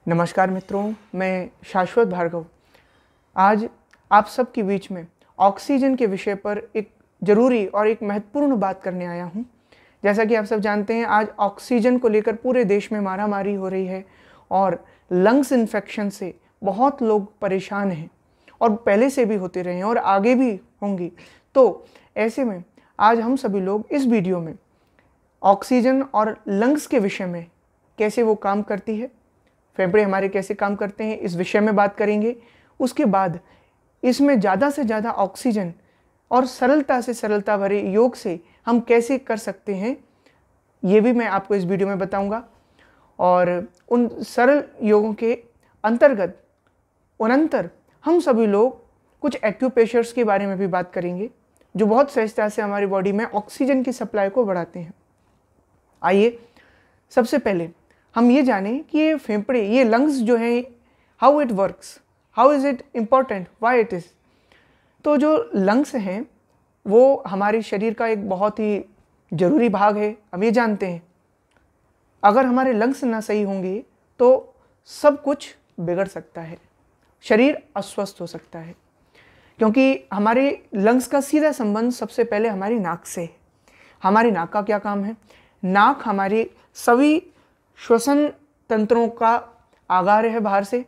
नमस्कार मित्रों, मैं शाश्वत भार्गव आज आप सबके बीच में ऑक्सीजन के विषय पर एक ज़रूरी और एक महत्वपूर्ण बात करने आया हूं। जैसा कि आप सब जानते हैं, आज ऑक्सीजन को लेकर पूरे देश में मारामारी हो रही है और लंग्स इन्फेक्शन से बहुत लोग परेशान हैं और पहले से भी होते रहे हैं और आगे भी होंगी। तो ऐसे में आज हम सभी लोग इस वीडियो में ऑक्सीजन और लंग्स के विषय में, कैसे वो काम करती है, फेफड़े हमारे कैसे काम करते हैं, इस विषय में बात करेंगे। उसके बाद इसमें ज़्यादा से ज़्यादा ऑक्सीजन और सरलता से सरलता भरे योग से हम कैसे कर सकते हैं, ये भी मैं आपको इस वीडियो में बताऊंगा। और उन सरल योगों के अंतर्गत उनंतर हम सभी लोग कुछ एक्यूप्रेशर्स के बारे में भी बात करेंगे, जो बहुत सहजता से हमारी बॉडी में ऑक्सीजन की सप्लाई को बढ़ाते हैं। आइए सबसे पहले हम ये जानें कि ये फेफड़े, ये लंग्स जो हैं, how it works, how is it important, why it is. तो जो लंग्स हैं वो हमारे शरीर का एक बहुत ही ज़रूरी भाग है। हम ये जानते हैं, अगर हमारे लंग्स ना सही होंगे तो सब कुछ बिगड़ सकता है, शरीर अस्वस्थ हो सकता है। क्योंकि हमारे लंग्स का सीधा संबंध सबसे पहले हमारी नाक से है। हमारी नाक का क्या काम है? नाक हमारे सभी श्वसन तंत्रों का आगार है बाहर से।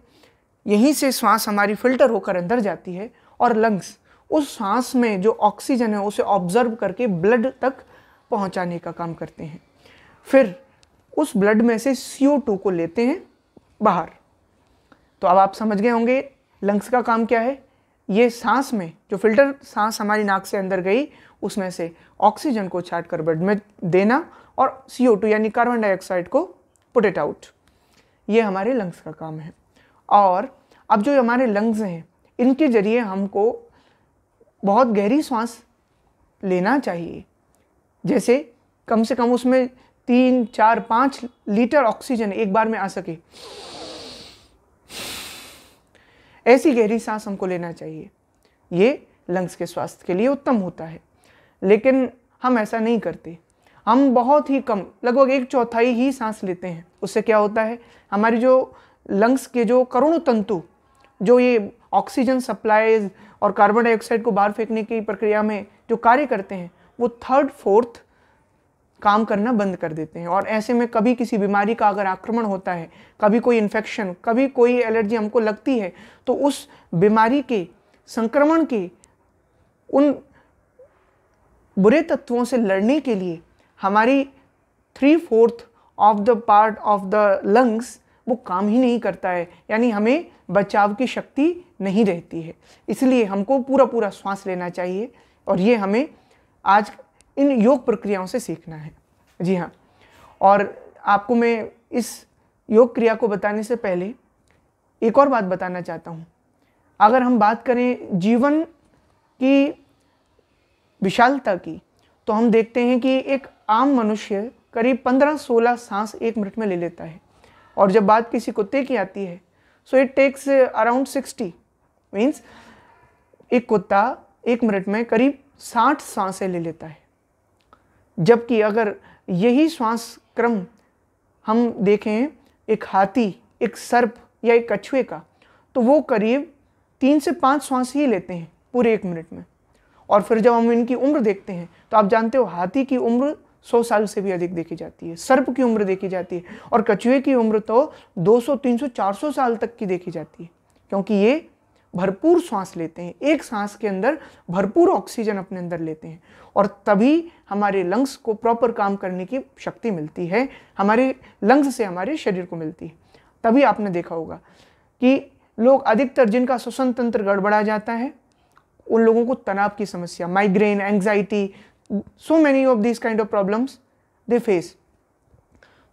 यहीं से सांस हमारी फिल्टर होकर अंदर जाती है और लंग्स उस सांस में जो ऑक्सीजन है उसे ऑब्जर्व करके ब्लड तक पहुंचाने का काम करते हैं। फिर उस ब्लड में से CO2 को लेते हैं बाहर। तो अब आप समझ गए होंगे लंग्स का काम क्या है। ये सांस में जो फिल्टर सांस हमारी नाक से अंदर गई, उसमें से ऑक्सीजन को छाट कर ब्लड में देना और CO2 यानी कार्बन डाइऑक्साइड को पुट इट आउट, ये हमारे लंग्स का काम है। और अब जो हमारे लंग्स हैं, इनके जरिए हमको बहुत गहरी सांस लेना चाहिए। जैसे कम से कम उसमें 3, 4, 5 लीटर ऑक्सीजन एक बार में आ सके, ऐसी गहरी सांस हमको लेना चाहिए। ये लंग्स के स्वास्थ्य के लिए उत्तम होता है, लेकिन हम ऐसा नहीं करते। हम बहुत ही कम, लगभग 1/4 ही सांस लेते हैं। उससे क्या होता है, हमारी जो लंग्स के जो करोड़ों तंतु, जो ये ऑक्सीजन सप्लाई और कार्बन डाइऑक्साइड को बाहर फेंकने की प्रक्रिया में जो कार्य करते हैं, वो 3rd, 4th काम करना बंद कर देते हैं। और ऐसे में कभी किसी बीमारी का अगर आक्रमण होता है, कभी कोई इन्फेक्शन, कभी कोई एलर्जी हमको लगती है, तो उस बीमारी के संक्रमण के उन बुरे तत्वों से लड़ने के लिए हमारी 3/4 of the part of the lungs वो काम ही नहीं करता है, यानी हमें बचाव की शक्ति नहीं रहती है। इसलिए हमको पूरा पूरा श्वास लेना चाहिए और ये हमें आज इन योग प्रक्रियाओं से सीखना है। जी हाँ, और आपको मैं इस योग क्रिया को बताने से पहले एक और बात बताना चाहता हूँ। अगर हम बात करें जीवन की विशालता की, तो हम देखते हैं कि एक आम मनुष्य करीब 15-16 सांस 1 मिनट में ले लेता है। और जब बात किसी कुत्ते की आती है, so it takes around 60, means एक कुत्ता 1 मिनट में करीब 60 सांसें ले लेता है। जबकि अगर यही श्वास क्रम हम देखें एक हाथी, एक सर्प या एक कछुए का, तो वो करीब 3 से 5 श्वास ही लेते हैं पूरे 1 मिनट में। और फिर जब हम इनकी उम्र देखते हैं, तो आप जानते हो हाथी की उम्र 100 साल से भी अधिक देखी जाती है, सर्प की उम्र देखी जाती है, और कछुए की उम्र तो 200, 300, 400 साल तक की देखी जाती है। क्योंकि ये भरपूर सांस लेते हैं, एक सांस के अंदर भरपूर ऑक्सीजन अपने अंदर लेते हैं, और तभी हमारे लंग्स को प्रॉपर काम करने की शक्ति मिलती है, हमारे लंग्स से हमारे शरीर को मिलती है। तभी आपने देखा होगा कि लोग अधिकतर जिनका श्वसन तंत्र गड़बड़ा जाता है, उन लोगों को तनाव की समस्या, migraine, anxiety, so many of this kind of problems they face.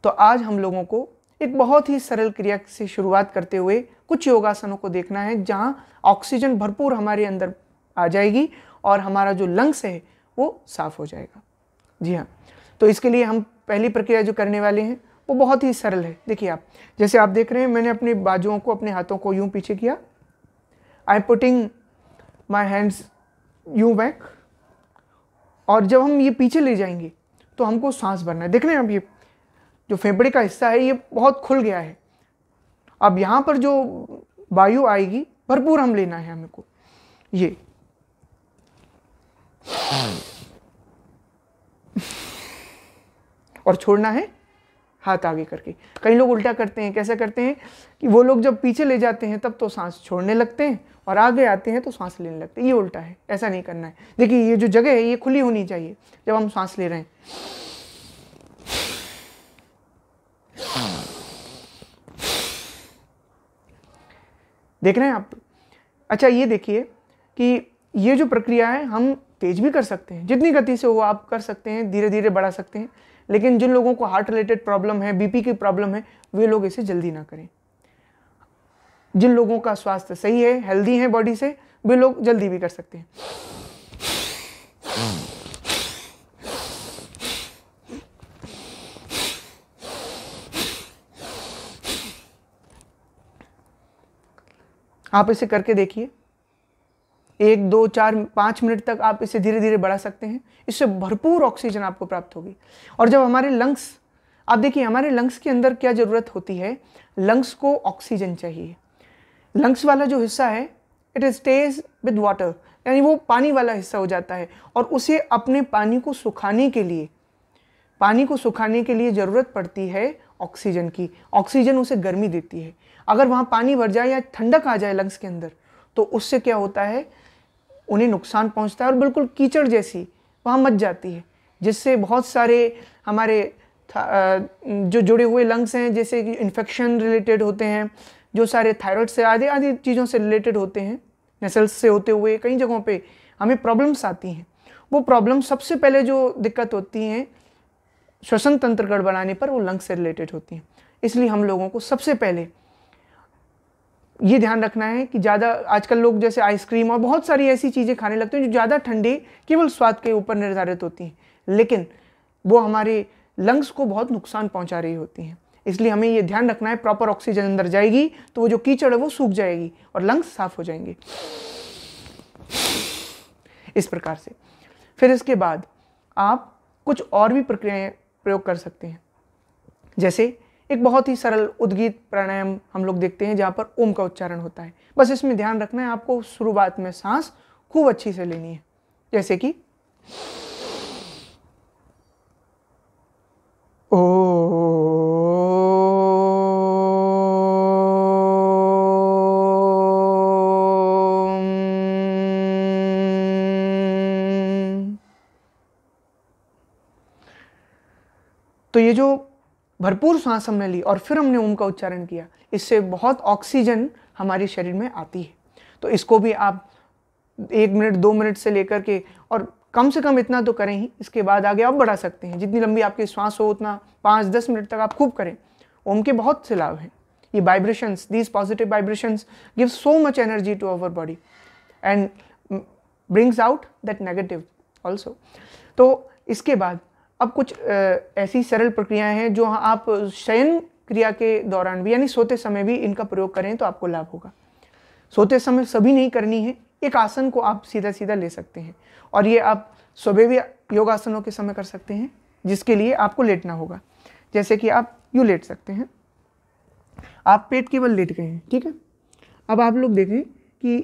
तो आज हम लोगों को एक बहुत ही सरल क्रिया से शुरुआत करते हुए कुछ योगासनों को देखना है, जहां ऑक्सीजन भरपूर हमारे अंदर आ जाएगी और हमारा जो लंग्स है वो साफ हो जाएगा। जी हाँ, तो इसके लिए हम पहली प्रक्रिया जो करने वाले हैं वो बहुत ही सरल है। देखिए, आप जैसे आप देख रहे हैं, मैंने अपने बाजुओं को, अपने हाथों को यूं पीछे किया। I am putting my hands यूं बैक, और जब हम ये पीछे ले जाएंगे तो हमको सांस भरना है। देख रहे हैं आप, ये जो फेफड़े का हिस्सा है ये बहुत खुल गया है। अब यहाँ पर जो वायु आएगी भरपूर हम लेना है हमें को, ये और छोड़ना है हाथ आगे करके। कई लोग उल्टा करते हैं, कैसे करते हैं कि वो लोग जब पीछे ले जाते हैं तब तो सांस छोड़ने लगते हैं और आगे आते हैं तो सांस लेने लगते हैं, ये उल्टा है, ऐसा नहीं करना है। देखिए ये जो जगह है ये खुली होनी चाहिए जब हम सांस ले रहे हैं। देख रहे हैं आप? अच्छा ये देखिए कि ये जो प्रक्रिया है हम तेज भी कर सकते हैं, जितनी गति से हो आप कर सकते हैं, धीरे धीरे बढ़ा सकते हैं, लेकिन जिन लोगों को हार्ट रिलेटेड प्रॉब्लम है, बीपी की प्रॉब्लम है, वे लोग इसे जल्दी ना करें। जिन लोगों का स्वास्थ्य सही है, हेल्दी है बॉडी से, वे लोग जल्दी भी कर सकते हैं। आप इसे करके देखिए, 1, 2, 4, 5 मिनट तक आप इसे धीरे धीरे बढ़ा सकते हैं। इससे भरपूर ऑक्सीजन आपको प्राप्त होगी। और जब हमारे लंग्स, आप देखिए हमारे लंग्स के अंदर क्या जरूरत होती है, लंग्स को ऑक्सीजन चाहिए। लंग्स वाला जो हिस्सा है इट स्टेज विद वाटर, यानी वो पानी वाला हिस्सा हो जाता है और उसे अपने पानी को सुखाने के लिए जरूरत पड़ती है ऑक्सीजन की। ऑक्सीजन उसे गर्मी देती है। अगर वहाँ पानी भर जाए या ठंडक आ जाए लंग्स के अंदर तो उससे क्या होता है, उन्हें नुकसान पहुँचता है और बिल्कुल कीचड़ जैसी वहाँ मच जाती है, जिससे बहुत सारे हमारे जो जुड़े हुए लंग्स हैं, जैसे कि इन्फेक्शन रिलेटेड होते हैं, जो सारे थायराइड से आदि आदि चीज़ों से रिलेटेड होते हैं, नसल्स से होते हुए कई जगहों पे हमें प्रॉब्लम्स आती हैं। वो प्रॉब्लम सबसे पहले जो दिक्कत होती हैं श्वसन तंत्र गड़बड़ाने पर, वो लंग्स से रिलेटेड होती हैं। इसलिए हम लोगों को सबसे पहले ये ध्यान रखना है कि ज़्यादा, आजकल लोग जैसे आइसक्रीम और बहुत सारी ऐसी चीज़ें खाने लगते हैं जो ज़्यादा ठंडे केवल स्वाद के ऊपर निर्धारित होती हैं, लेकिन वो हमारे लंग्स को बहुत नुकसान पहुंचा रही होती हैं। इसलिए हमें ये ध्यान रखना है, प्रॉपर ऑक्सीजन अंदर जाएगी तो वो जो कीचड़ है वो सूख जाएगी और लंग्स साफ हो जाएंगे इस प्रकार से। फिर इसके बाद आप कुछ और भी प्रक्रियाएं प्रयोग कर सकते हैं। जैसे एक बहुत ही सरल उद्गीत प्राणायाम हम लोग देखते हैं जहाँ पर ओम का उच्चारण होता है। बस इसमें ध्यान रखना है आपको शुरुआत में सांस खूब अच्छी से लेनी है, जैसे कि तो ये जो भरपूर सांस हमने ली और फिर हमने ओम का उच्चारण किया, इससे बहुत ऑक्सीजन हमारे शरीर में आती है। तो इसको भी आप 1 मिनट 2 मिनट से लेकर के, और कम से कम इतना तो करें ही, इसके बाद आगे आप बढ़ा सकते हैं। जितनी लंबी आपकी श्वास हो उतना 5-10 मिनट तक आप खूब करें। ओम के बहुत से लाभ हैं। ये vibrations, these positive vibrations give so much energy to our body and brings out that negative also. तो इसके बाद अब कुछ ऐसी सरल प्रक्रियाएं हैं जो आप शयन क्रिया के दौरान भी, यानी सोते समय भी इनका प्रयोग करें तो आपको लाभ होगा। सोते समय सभी नहीं करनी है, एक आसन को आप सीधा सीधा ले सकते हैं और ये आप सुबह भी योगासनों के समय कर सकते हैं, जिसके लिए आपको लेटना होगा। जैसे कि आप यूँ लेट सकते हैं, आप पेट केवल लेट गए हैं, ठीक है। अब आप लोग देखें कि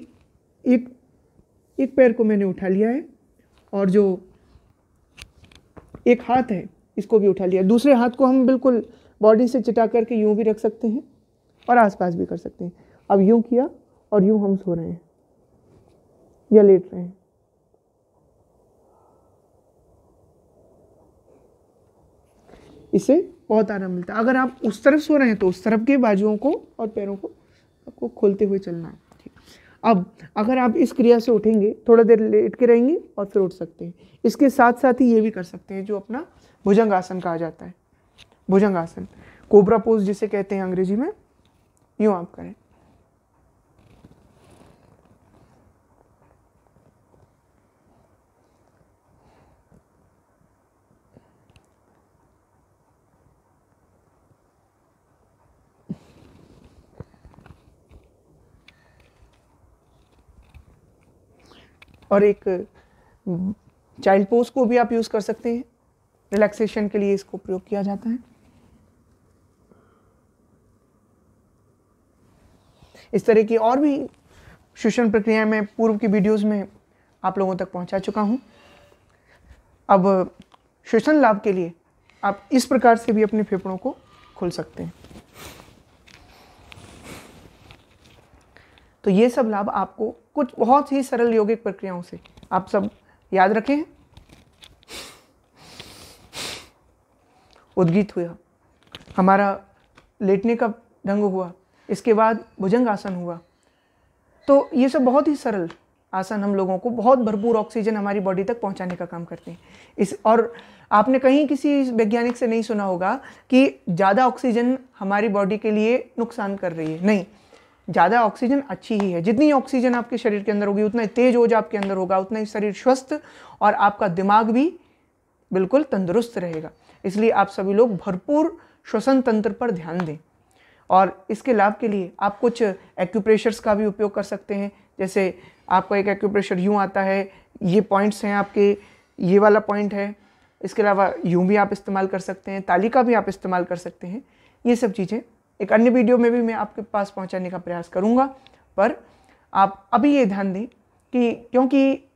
एक पैर को मैंने उठा लिया है और जो एक हाथ है इसको भी उठा लिया। दूसरे हाथ को हम बिल्कुल बॉडी से चिटा करके यूं भी रख सकते हैं और आसपास भी कर सकते हैं। अब यूं किया और यूं हम सो रहे हैं या लेट रहे हैं। इससे बहुत आराम मिलता है। अगर आप उस तरफ सो रहे हैं तो उस तरफ के बाजुओं को और पैरों को आपको खोलते हुए चलना है। अब अगर आप इस क्रिया से उठेंगे, थोड़ा देर लेट के रहेंगे और फिर उठ सकते हैं। इसके साथ साथ ही ये भी कर सकते हैं जो अपना भुजंग आसन कहा जाता है। भुजंग आसन, कोबरा पोज जिसे कहते हैं अंग्रेजी में, यूं आप करें। और एक चाइल्ड पोज को भी आप यूज़ कर सकते हैं, रिलैक्सेशन के लिए इसको प्रयोग किया जाता है। इस तरह की और भी श्वसन प्रक्रिया में पूर्व की वीडियोस में आप लोगों तक पहुंचा चुका हूं। अब श्वसन लाभ के लिए आप इस प्रकार से भी अपने फेफड़ों को खोल सकते हैं। तो ये सब लाभ आपको कुछ बहुत ही सरल यौगिक प्रक्रियाओं से आप सब याद रखें। उद्गीत हुआ, हमारा लेटने का ढंग हुआ, इसके बाद भुजंग आसन हुआ। तो ये सब बहुत ही सरल आसन हम लोगों को बहुत भरपूर ऑक्सीजन हमारी बॉडी तक पहुंचाने का काम करते हैं। और आपने कहीं किसी वैज्ञानिक से नहीं सुना होगा कि ज़्यादा ऑक्सीजन हमारी बॉडी के लिए नुकसान कर रही है। नहीं, ज़्यादा ऑक्सीजन अच्छी ही है। जितनी ऑक्सीजन आपके शरीर के अंदर होगी उतना तेज ओज आपके अंदर होगा, उतना ही शरीर स्वस्थ और आपका दिमाग भी बिल्कुल तंदुरुस्त रहेगा। इसलिए आप सभी लोग भरपूर श्वसन तंत्र पर ध्यान दें। और इसके लाभ के लिए आप कुछ एक्यूप्रेशर्स का भी उपयोग कर सकते हैं। जैसे आपका एक एक्यूप्रेशर यूँ आता है, ये पॉइंट्स हैं आपके, ये वाला पॉइंट है। इसके अलावा यूँ भी आप इस्तेमाल कर सकते हैं, ताली का भी आप इस्तेमाल कर सकते हैं। ये सब चीज़ें एक अन्य वीडियो में भी मैं आपके पास पहुंचाने का प्रयास करूंगा। पर आप अभी ये ध्यान दें कि क्योंकि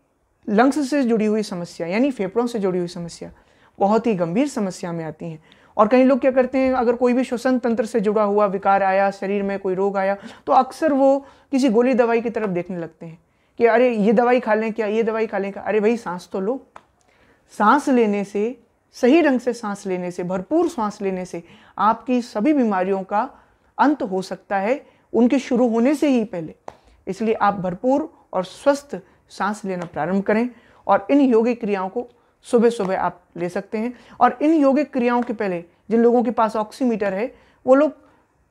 लंग्स से जुड़ी हुई समस्या यानी फेफड़ों से जुड़ी हुई समस्या बहुत ही गंभीर समस्या में आती हैं। और कई लोग क्या करते हैं, अगर कोई भी श्वसन तंत्र से जुड़ा हुआ विकार आया, शरीर में कोई रोग आया, तो अक्सर वो किसी गोली दवाई की तरफ देखने लगते हैं कि अरे ये दवाई खा लें क्या, ये दवाई खा लें क्या। अरे भाई सांस तो लो। सांस लेने से, सही ढंग से सांस लेने से, भरपूर सांस लेने से आपकी सभी बीमारियों का अंत हो सकता है, उनके शुरू होने से ही पहले। इसलिए आप भरपूर और स्वस्थ सांस लेना प्रारंभ करें और इन योगिक क्रियाओं को सुबह सुबह आप ले सकते हैं। और इन योगिक क्रियाओं के पहले जिन लोगों के पास ऑक्सीमीटर है वो लोग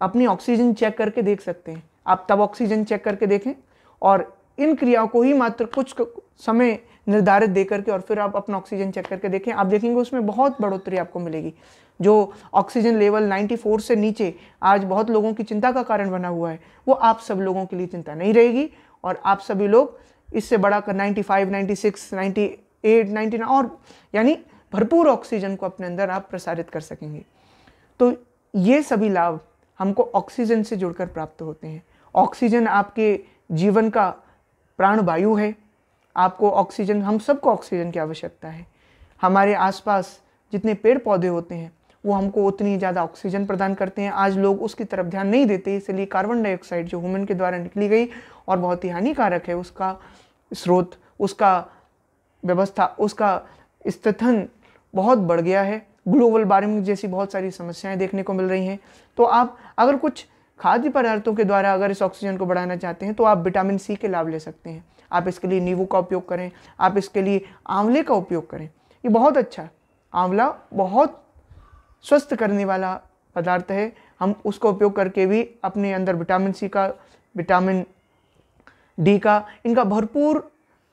अपनी ऑक्सीजन चेक करके देख सकते हैं। आप तब ऑक्सीजन चेक करके देखें और इन क्रियाओं को ही मात्र कुछ समय निर्धारित दे करके और फिर आप अपना ऑक्सीजन चेक करके देखें। आप देखेंगे उसमें बहुत बढ़ोतरी आपको मिलेगी। जो ऑक्सीजन लेवल 94 से नीचे आज बहुत लोगों की चिंता का कारण बना हुआ है, वो आप सब लोगों के लिए चिंता नहीं रहेगी और आप सभी लोग इससे बढ़ाकर 95, 96, 98, 99 और यानी भरपूर ऑक्सीजन को अपने अंदर आप प्रसारित कर सकेंगे। तो ये सभी लाभ हमको ऑक्सीजन से जुड़कर प्राप्त होते हैं। ऑक्सीजन आपके जीवन का प्राणवायु है। आपको ऑक्सीजन, हम सबको ऑक्सीजन की आवश्यकता है। हमारे आसपास जितने पेड़ पौधे होते हैं वो हमको उतनी ज़्यादा ऑक्सीजन प्रदान करते हैं। आज लोग उसकी तरफ ध्यान नहीं देते, इसलिए कार्बन डाइऑक्साइड जो ह्यूमन के द्वारा निकली गई और बहुत ही हानिकारक है, उसका स्रोत, उसका व्यवस्था, उसका स्थितन बहुत बढ़ गया है। ग्लोबल वार्मिंग जैसी बहुत सारी समस्याएं देखने को मिल रही हैं। तो आप अगर कुछ खाद्य पदार्थों के द्वारा अगर इस ऑक्सीजन को बढ़ाना चाहते हैं तो आप विटामिन सी के लाभ ले सकते हैं। आप इसके लिए नींबू का उपयोग करें, आप इसके लिए आंवले का उपयोग करें। ये बहुत अच्छा है। आंवला बहुत स्वस्थ करने वाला पदार्थ है। हम उसका उपयोग करके भी अपने अंदर विटामिन सी का, विटामिन डी का, इनका भरपूर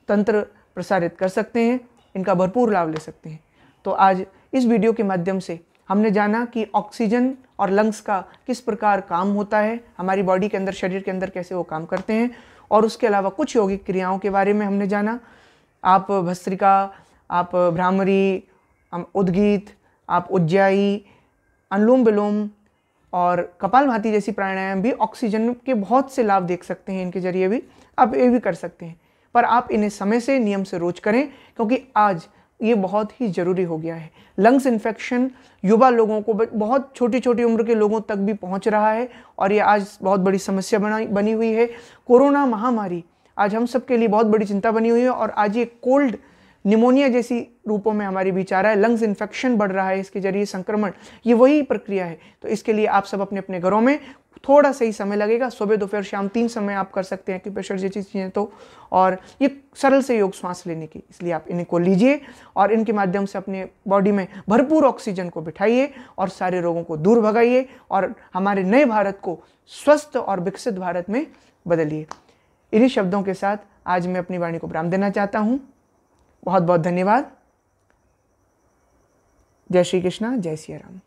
तंत्र प्रसारित कर सकते हैं, इनका भरपूर लाभ ले सकते हैं। तो आज इस वीडियो के माध्यम से हमने जाना कि ऑक्सीजन और लंग्स का किस प्रकार काम होता है, हमारी बॉडी के अंदर, शरीर के अंदर कैसे वो काम करते हैं, और उसके अलावा कुछ यौगिक क्रियाओं के बारे में हमने जाना। आप भस्त्रिका, आप भ्रामरी, उद्गीत, आप उज्जाई, अनुलोम विलोम और कपालभाति जैसी प्राणायाम भी ऑक्सीजन के बहुत से लाभ देख सकते हैं। इनके जरिए भी आप ये भी कर सकते हैं, पर आप इन्हें समय से, नियम से रोज करें, क्योंकि आज ये बहुत ही ज़रूरी हो गया है। लंग्स इन्फेक्शन युवा लोगों को, बहुत छोटी छोटी उम्र के लोगों तक भी पहुंच रहा है और ये आज बहुत बड़ी समस्या बनी हुई है। कोरोना महामारी आज हम सब के लिए बहुत बड़ी चिंता बनी हुई है और आज ये कोल्ड निमोनिया जैसी रूपों में हमारे बीच आ रहा है। लंग्स इन्फेक्शन बढ़ रहा है, इसके जरिए संक्रमण, ये वही प्रक्रिया है। तो इसके लिए आप सब अपने अपने घरों में, थोड़ा सही समय लगेगा, सुबह दोपहर शाम 3 समय आप कर सकते हैं एक्यूप्रेशर जैसी चीज़ें। तो और ये सरल से योग श्वास लेने की, इसलिए आप इनको लीजिए और इनके माध्यम से अपने बॉडी में भरपूर ऑक्सीजन को बिठाइए और सारे रोगों को दूर भगाइए और हमारे नए भारत को स्वस्थ और विकसित भारत में बदलिए। इन्हीं शब्दों के साथ आज मैं अपनी वाणी को विराम देना चाहता हूँ। बहुत बहुत धन्यवाद। जय श्री कृष्णा, जय सिया राम।